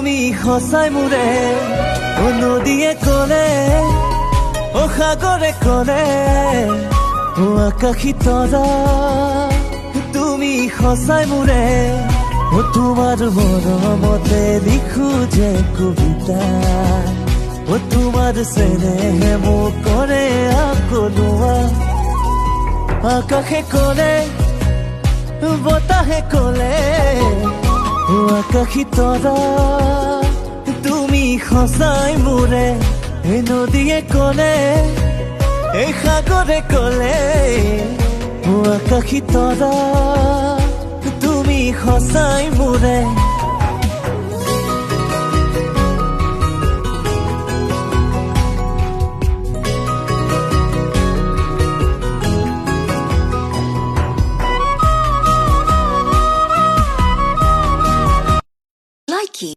তুমি সঁচাই মোৰে নদীয়ে ক'লে সাগৰে ক'লে আকাশী তৰা তুমি সঁচাই মোৰে তোমাৰ মৰমতে লিখো যে কবিতা তোমাৰ চেনেহে মোক কৰে আকলোৱা আকাশে ক'লে বতাহে ক'লে আকাশী তৰা তুমি সঁচাই মোৰে নদীয়ে ক'লে সাগৰে ক'লে আকাশী তৰা তুমি সঁচাই মোৰে Likey.